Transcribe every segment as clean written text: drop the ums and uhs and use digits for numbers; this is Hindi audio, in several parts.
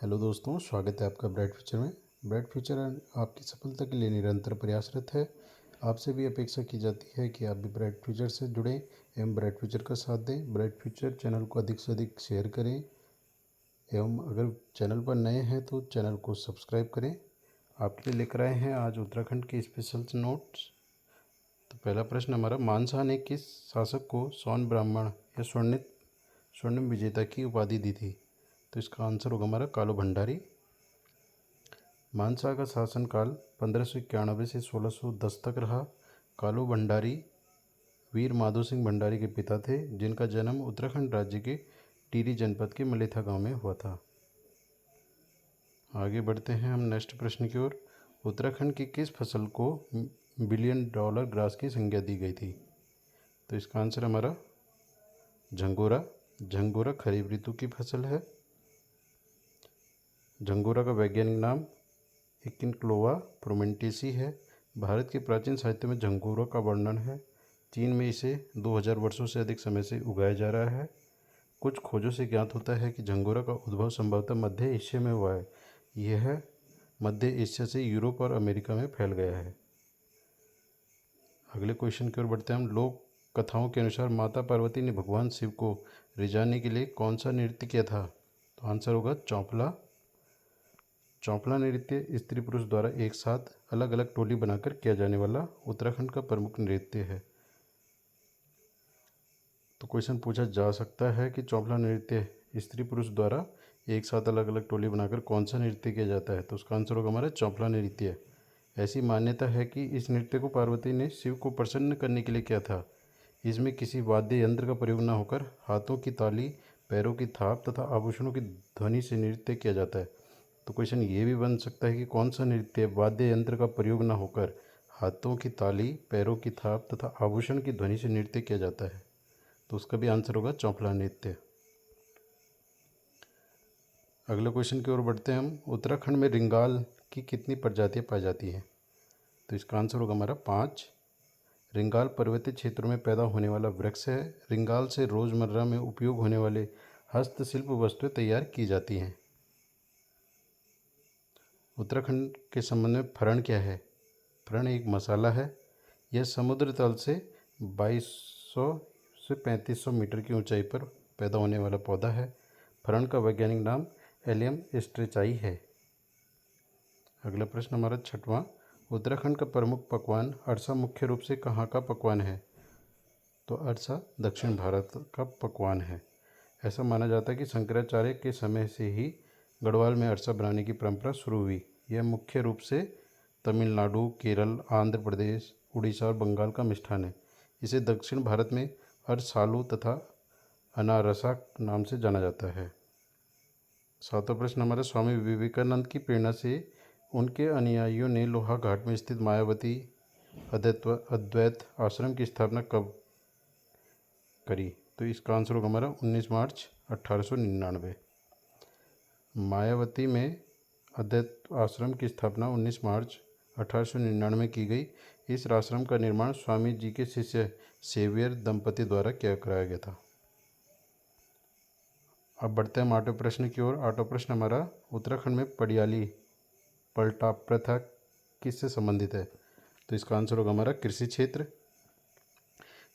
हेलो दोस्तों, स्वागत है आपका ब्राइट फ्यूचर में। ब्राइट फ्यूचर आपकी सफलता के लिए निरंतर प्रयासरत है। आपसे भी अपेक्षा की जाती है कि आप भी ब्राइट फ्यूचर से जुड़ें एवं ब्राइट फ्यूचर का साथ दें। ब्राइट फ्यूचर चैनल को अधिक से अधिक शेयर करें एवं अगर चैनल पर नए हैं तो चैनल को सब्सक्राइब करें। आपके लिए लेकर आए हैं आज उत्तराखंड के स्पेशल नोट्स। तो पहला प्रश्न हमारा, मानसा ने किस शासक को स्वर्ण ब्राह्मण या स्वर्णिम विजेता की उपाधि दी थी? तो इसका आंसर होगा हमारा कालो भंडारी। मानसा का शासनकाल 1591 से 1610 तक रहा। कालो भंडारी वीर माधो सिंह भंडारी के पिता थे, जिनका जन्म उत्तराखंड राज्य के टिहरी जनपद के मलेथा गांव में हुआ था। आगे बढ़ते हैं हम नेक्स्ट प्रश्न की ओर। उत्तराखंड की किस फसल को $1 बिलियन ग्रास की संज्ञा दी गई थी? तो इसका आंसर हमारा झंगोरा। झंगोरा खरीफ ऋतु की फसल है। झंगोरा का वैज्ञानिक नाम एकिनक्लोवा फ्रोमेंटेसी है। भारत के प्राचीन साहित्य में झंगोरा का वर्णन है। चीन में इसे 2000 वर्षों से अधिक समय से उगाया जा रहा है। कुछ खोजों से ज्ञात होता है कि झंगोरा का उद्भव संभवतः मध्य एशिया में हुआ है। यह मध्य एशिया से यूरोप और अमेरिका में फैल गया है। अगले क्वेश्चन की ओर बढ़ते हैं हम। लोक कथाओं के अनुसार माता पार्वती ने भगवान शिव को रिझाने के लिए कौन सा नृत्य किया था? तो आंसर होगा चौपला। चौपला नृत्य स्त्री पुरुष द्वारा एक साथ अलग अलग टोली बनाकर किया जाने वाला उत्तराखंड का प्रमुख नृत्य है। तो क्वेश्चन पूछा जा सकता है कि चौपला नृत्य स्त्री पुरुष द्वारा एक साथ अलग अलग टोली बनाकर कौन सा नृत्य किया जाता है? तो उसका आंसर होगा हमारा चौपला नृत्य। ऐसी मान्यता है कि इस नृत्य को पार्वती ने शिव को प्रसन्न करने के लिए किया था। इसमें किसी वाद्य यंत्र का प्रयोग न होकर हाथों की ताली, पैरों की थाप तथा आभूषणों की ध्वनि से नृत्य किया जाता है। तो क्वेश्चन ये भी बन सकता है कि कौन सा नृत्य वाद्य यंत्र का प्रयोग न होकर हाथों की ताली, पैरों की थाप तथा आभूषण की ध्वनि से नृत्य किया जाता है? तो उसका भी आंसर होगा चौपला नृत्य। अगले क्वेश्चन की ओर बढ़ते हैं हम। उत्तराखंड में रिंगाल की कितनी प्रजातियां पाई जाती हैं? तो इसका आंसर होगा हमारा 5। रिंगाल पर्वतीय क्षेत्रों में पैदा होने वाला वृक्ष है। रिंगाल से रोजमर्रा में उपयोग होने वाले हस्तशिल्प वस्तुएं तैयार की जाती हैं। उत्तराखंड के संबंध में फरण क्या है? फरण एक मसाला है। यह समुद्र तल से 2200 से 3500 मीटर की ऊंचाई पर पैदा होने वाला पौधा है। फरण का वैज्ञानिक नाम एलियम स्ट्रेचाई है। अगला प्रश्न हमारा छठवां। उत्तराखंड का प्रमुख पकवान अरसा मुख्य रूप से कहाँ का पकवान है? तो अरसा दक्षिण भारत का पकवान है। ऐसा माना जाता है कि शंकराचार्य के समय से ही गढ़वाल में अरसा बनाने की परंपरा शुरू हुई। यह मुख्य रूप से तमिलनाडु, केरल, आंध्र प्रदेश, उड़ीसा और बंगाल का मिष्ठान है। इसे दक्षिण भारत में अरसालू तथा अनारसा नाम से जाना जाता है। सातवां प्रश्न हमारा, स्वामी विवेकानंद की प्रेरणा से उनके अनुयायियों ने लोहा घाट में स्थित मायावती अद्वैत आश्रम की स्थापना कब करी? तो इसका आंसर होगा हमारा 19 मार्च 1899। मायावती में अद्वैत आश्रम की स्थापना 19 मार्च 1899 में की गई। इस आश्रम का निर्माण स्वामी जी के शिष्य सेवियर दंपति द्वारा कराया गया था। अब बढ़ते हैं हम आठवें प्रश्न की ओर। आठवां प्रश्न हमारा, उत्तराखंड में पडियाली पलटा प्रथा किससे संबंधित है? तो इसका आंसर होगा हमारा कृषि क्षेत्र।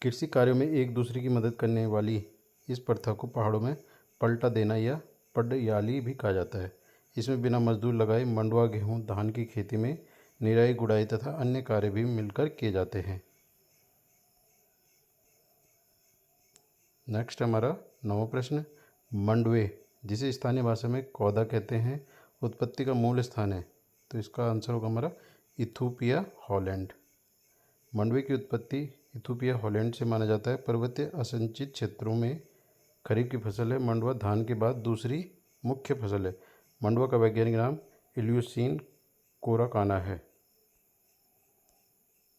कृषि कार्यों में एक दूसरे की मदद करने वाली इस प्रथा को पहाड़ों में पलटा देना या पडयाली भी कहा जाता है। इसमें बिना मजदूर लगाए मंडुआ, गेहूँ, धान की खेती में निराई गुड़ाई तथा अन्य कार्य भी मिलकर किए जाते हैं। नेक्स्ट हमारा नौवां प्रश्न। मंडवे, जिसे स्थानीय भाषा में कौदा कहते हैं, उत्पत्ति का मूल स्थान है। तो इसका आंसर होगा हमारा इथोपिया, हॉलैंड। मंडवे की उत्पत्ति इथोपिया, हॉलैंड से माना जाता है। पर्वतीय असिंचित क्षेत्रों में खरीफ की फसल है। मंडुआ धान के बाद दूसरी मुख्य फसल है। मंडुआ का वैज्ञानिक नाम इल्यूसिन कोराकाना है।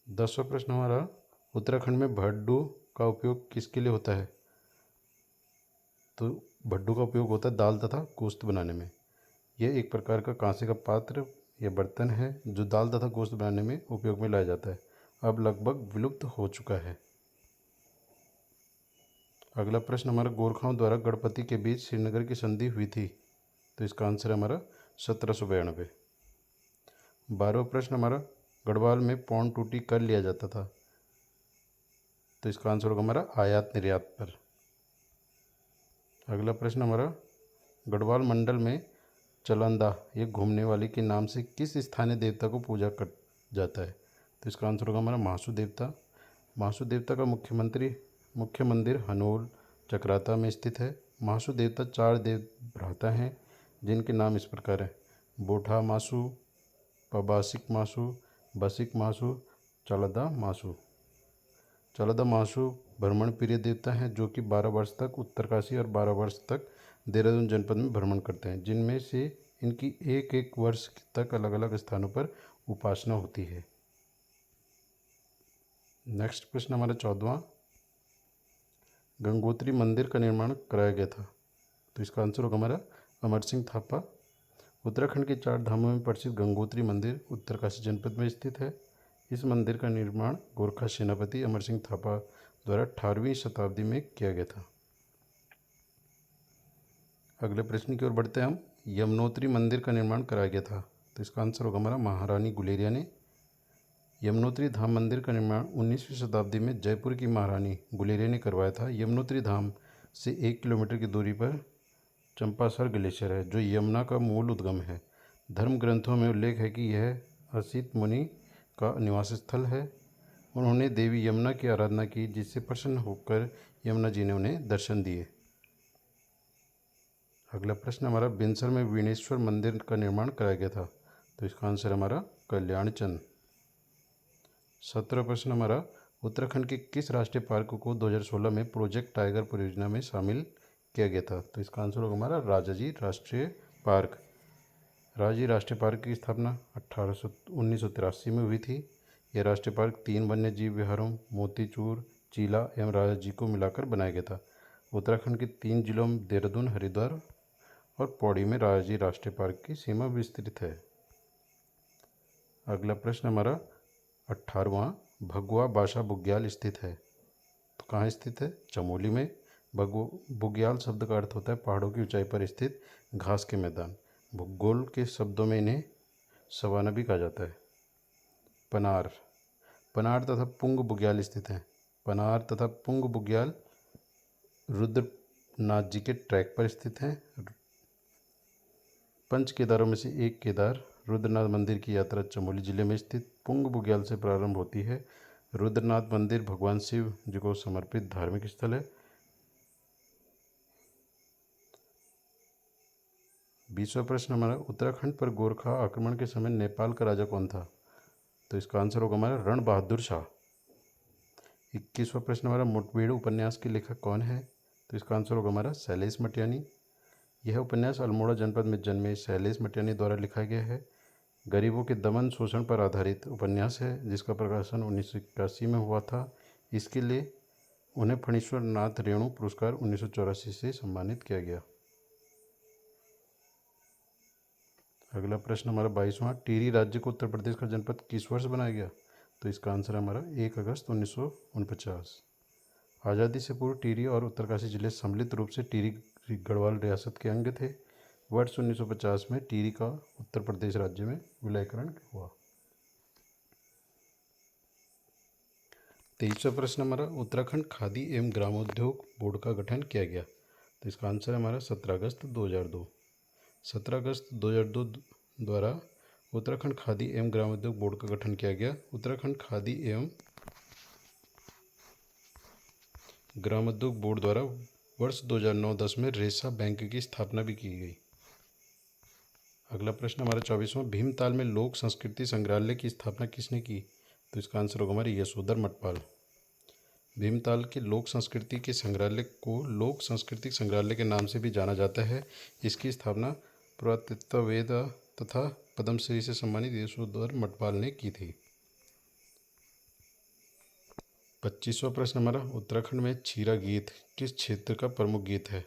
10वां प्रश्न हमारा, उत्तराखंड में भड्डू का उपयोग किसके लिए होता है? तो भड्डू का उपयोग होता है दाल तथा गोश्त बनाने में। यह एक प्रकार का कांसे का पात्र या बर्तन है जो दाल तथा गोश्त बनाने में उपयोग में लाया जाता है। अब लगभग विलुप्त हो चुका है। अगला प्रश्न हमारा, गोरखाओं द्वारा गणपति के बीच श्रीनगर की संधि हुई थी। तो इसका आंसर है हमारा 1792। 12वां प्रश्न हमारा, गढ़वाल में पौंड टूटी कर लिया जाता था? तो इसका आंसर होगा हमारा आयात निर्यात पर। अगला प्रश्न हमारा, गढ़वाल मंडल में चलंदा एक घूमने वाली के नाम से किस स्थानीय देवता को पूजा कर जाता है? तो इसका आंसर होगा हमारा महासू देवता। महासू देवता का मुख्य मंदिर हनोल चक्राता में स्थित है। महासू देवता 4 देव भ्राता हैं जिनके नाम इस प्रकार हैं: बोठा मासू, पबासिक मासू, बसिक मासू, चलदा मासू। चलदा मासू भ्रमण प्रिय देवता हैं जो कि 12 वर्ष तक उत्तरकाशी और 12 वर्ष तक देहरादून जनपद में भ्रमण करते हैं, जिनमें से इनकी एक एक वर्ष तक अलग अलग स्थानों पर उपासना होती है। नेक्स्ट प्रश्न हमारा 14वां, गंगोत्री मंदिर का निर्माण कराया गया था? तो इसका आंसर होगा हमारा अमर सिंह थापा। उत्तराखंड के 4 धामों में प्रसिद्ध गंगोत्री मंदिर उत्तरकाशी जनपद में स्थित है। इस मंदिर का निर्माण गोरखा सेनापति अमर सिंह थापा द्वारा 18वीं शताब्दी में किया गया था। अगले प्रश्न की ओर बढ़ते हैं हम। यमुनोत्री मंदिर का निर्माण कराया गया था? तो इसका आंसर होगा हमारा महारानी गुलेरिया ने। यमुनोत्री धाम मंदिर का निर्माण 19वीं शताब्दी में जयपुर की महारानी गुलेरिया ने करवाया था। यमुनोत्री धाम से 1 किलोमीटर की दूरी पर चंपासर ग्लेशियर है जो यमुना का मूल उद्गम है। धर्म ग्रंथों में उल्लेख है कि यह असित मुनि का निवास स्थल है। उन्होंने देवी यमुना की आराधना की, जिससे प्रसन्न होकर यमुना जी ने उन्हें दर्शन दिए। अगला प्रश्न हमारा, बिनसर में वीणेश्वर मंदिर का निर्माण कराया गया था? तो इसका आंसर हमारा कल्याणचंद। 17वां प्रश्न हमारा, उत्तराखंड के किस राष्ट्रीय पार्क को 2016 में प्रोजेक्ट टाइगर परियोजना में शामिल किया गया था? तो इसका आंसर होगा हमारा राजाजी राष्ट्रीय पार्क। राजाजी राष्ट्रीय पार्क की स्थापना 1983 में हुई थी। यह राष्ट्रीय पार्क 3 वन्य जीव विहारों मोतीचूर, चीला एवं राजाजी को मिलाकर बनाया गया था। उत्तराखंड के 3 जिलों में देहरादून, हरिद्वार और पौड़ी में राजाजी राष्ट्रीय पार्क की सीमा विस्तृत है। अगला प्रश्न हमारा 18वां, भगवा बासा बुग्याल स्थित है? तो कहाँ स्थित है? चमोली में। बुग्याल शब्द का अर्थ होता है पहाड़ों की ऊंचाई पर स्थित घास के मैदान। भूगोल के शब्दों में इन्हें सवाना भी कहा जाता है। पनार तथा पुंग बुग्याल स्थित हैं। पनार तथा पुंग बुग्याल रुद्रनाथ जी के ट्रैक पर स्थित हैं। 5 केदारों में से एक केदार रुद्रनाथ मंदिर की यात्रा चमोली जिले में स्थित पुंग बुग्याल से प्रारंभ होती है। रुद्रनाथ मंदिर भगवान शिव जी को समर्पित धार्मिक स्थल है। 20वां प्रश्न हमारा, उत्तराखंड पर गोरखा आक्रमण के समय नेपाल का राजा कौन था? तो इसका आंसर होगा हमारा रण बहादुर शाह। 21वां प्रश्न हमारा, मुठभेड़ उपन्यास के लेखक कौन है? तो इसका आंसर होगा हमारा शैलेश मटियानी। यह उपन्यास अल्मोड़ा जनपद में जन्मे शैलेश मटियानी द्वारा लिखा गया है। गरीबों के दमन शोषण पर आधारित उपन्यास है जिसका प्रकाशन 1981 में हुआ था। इसके लिए उन्हें फणीश्वर नाथ रेणु पुरस्कार 1984 से सम्मानित किया गया। अगला प्रश्न हमारा 22वां, टिहरी राज्य को उत्तर प्रदेश का जनपद किस वर्ष बनाया गया? तो इसका आंसर हमारा 1 अगस्त 1949। आज़ादी से पूर्व टिहरी और उत्तरकाशी जिले सम्मिलित रूप से टिहरी गढ़वाल रियासत के अंग थे। वर्ष 1950 में टिहरी का उत्तर प्रदेश राज्य में विलयीकरण हुआ। 23वां प्रश्न हमारा, उत्तराखंड खादी एवं ग्रामोद्योग बोर्ड का गठन किया गया? तो इसका आंसर है हमारा 17 अगस्त 2002। 17 अगस्त 2002 द्वारा उत्तराखंड खादी एवं ग्रामोद्योग बोर्ड का गठन किया गया। उत्तराखंड खादी एवं ग्रामोद्योग बोर्ड द्वारा वर्ष 2009-10 में रेशा बैंक की स्थापना भी की गई। अगला प्रश्न हमारा 24वां, भीमताल में लोक संस्कृति संग्रहालय की स्थापना किसने की? तो इसका आंसर होगा हमारे यशोधर मटपाल। भीमताल के लोक संस्कृति के संग्रहालय को लोक सांस्कृतिक संग्रहालय के नाम से भी जाना जाता है। इसकी स्थापना पुरातत्ववेद तथा पद्मश्री से सम्मानित यशोधर मटपाल ने की थी। 25वां प्रश्न हमारा, उत्तराखंड में छीरा गीत किस क्षेत्र का प्रमुख गीत है?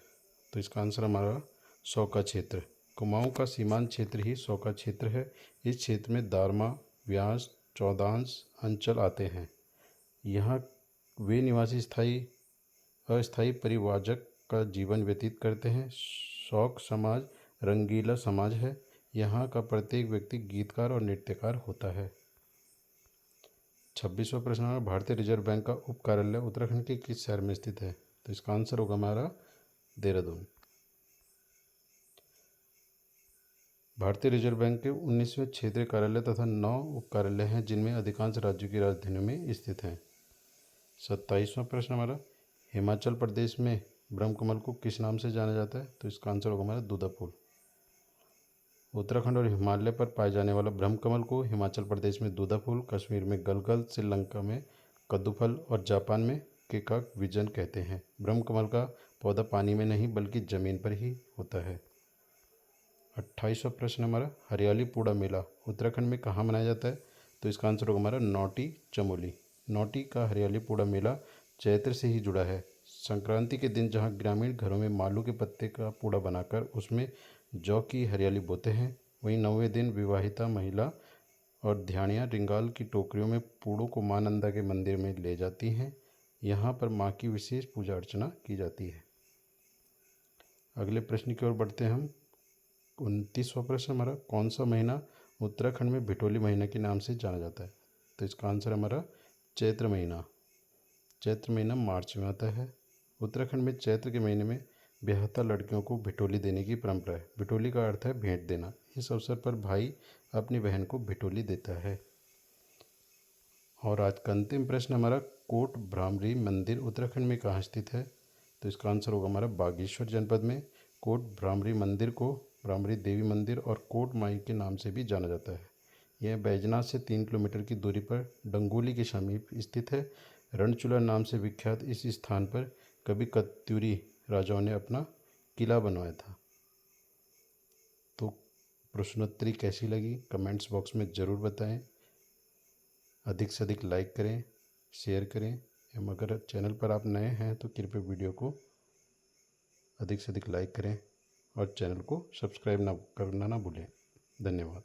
तो इसका आंसर हमारा सौका क्षेत्र। कुमाऊं का सीमांत क्षेत्र ही सौका क्षेत्र है। इस क्षेत्र में दारमा, व्यास, चौदांश अंचल आते हैं। यहाँ वे निवासी अस्थायी परिव्राजक का जीवन व्यतीत करते हैं। शौक समाज रंगीला समाज है। यहाँ का प्रत्येक व्यक्ति गीतकार और नृत्यकार होता है। 26वां प्रश्न हमारा, भारतीय रिजर्व बैंक का उप कार्यालय उत्तराखंड के किस शहर में स्थित है? तो इसका आंसर होगा हमारा देहरादून। भारतीय रिजर्व बैंक के 19वें क्षेत्रीय कार्यालय तथा 9 उप कार्यालय हैं, जिनमें अधिकांश राज्यों की राजधानियों में स्थित हैं। 27वां प्रश्न हमारा, हिमाचल प्रदेश में ब्रह्मकमल को किस नाम से जाना जाता है? तो इसका आंसर होगा हमारा दूधा फूल। उत्तराखंड और हिमालय पर पाए जाने वाला ब्रह्मकमल को हिमाचल प्रदेश में दूधा फूल, कश्मीर में गलगल, श्रीलंका में कद्दूफल और जापान में केकाक विजन कहते हैं। ब्रह्मकमल का पौधा पानी में नहीं बल्कि जमीन पर ही होता है। 28वां प्रश्न हमारा, हरियाली पूड़ा मेला उत्तराखंड में कहाँ मनाया जाता है? तो इसका आंसर होगा हमारा नौटी चमोली। नौटी का हरियाली पूड़ा मेला चैत्र से ही जुड़ा है। संक्रांति के दिन जहाँ ग्रामीण घरों में मालू के पत्ते का पूड़ा बनाकर उसमें जौ की हरियाली बोते हैं, वहीं 9वें दिन विवाहिता महिला और ध्यानियाँ रिंगाल की टोकरियों में पूड़ों को मां नंदा के मंदिर में ले जाती हैं। यहाँ पर माँ की विशेष पूजा अर्चना की जाती है। अगले प्रश्न की ओर बढ़ते हैं हम। 29वां प्रश्न हमारा, कौन सा महीना उत्तराखंड में भिटोली महीना के नाम से जाना जाता है? तो इसका आंसर हमारा चैत्र महीना। चैत्र महीना मार्च में आता है। उत्तराखंड में चैत्र के महीने में ब्याहता लड़कियों को भिटोली देने की परंपरा है। भिटोली का अर्थ है भेंट देना। इस अवसर पर भाई अपनी बहन को भिटोली देता है। और आज का अंतिम प्रश्न हमारा, कोट भ्रामरी मंदिर उत्तराखंड में कहाँ स्थित है? तो इसका आंसर होगा हमारा बागेश्वर जनपद में। कोट भ्रामरी मंदिर को भ्रामरी देवी मंदिर और कोट माई के नाम से भी जाना जाता है। यह बैजनाथ से 3 किलोमीटर की दूरी पर डंगोली के समीप स्थित है। रणचूला नाम से विख्यात इस स्थान पर कभी कत्यूरी राजाओं ने अपना किला बनवाया था। तो प्रश्नोत्तरी कैसी लगी कमेंट्स बॉक्स में ज़रूर बताएं। अधिक से अधिक लाइक करें, शेयर करें एवं अगर चैनल पर आप नए हैं तो कृपया वीडियो को अधिक से अधिक लाइक करें और चैनल को सब्सक्राइब करना ना भूलें। धन्यवाद।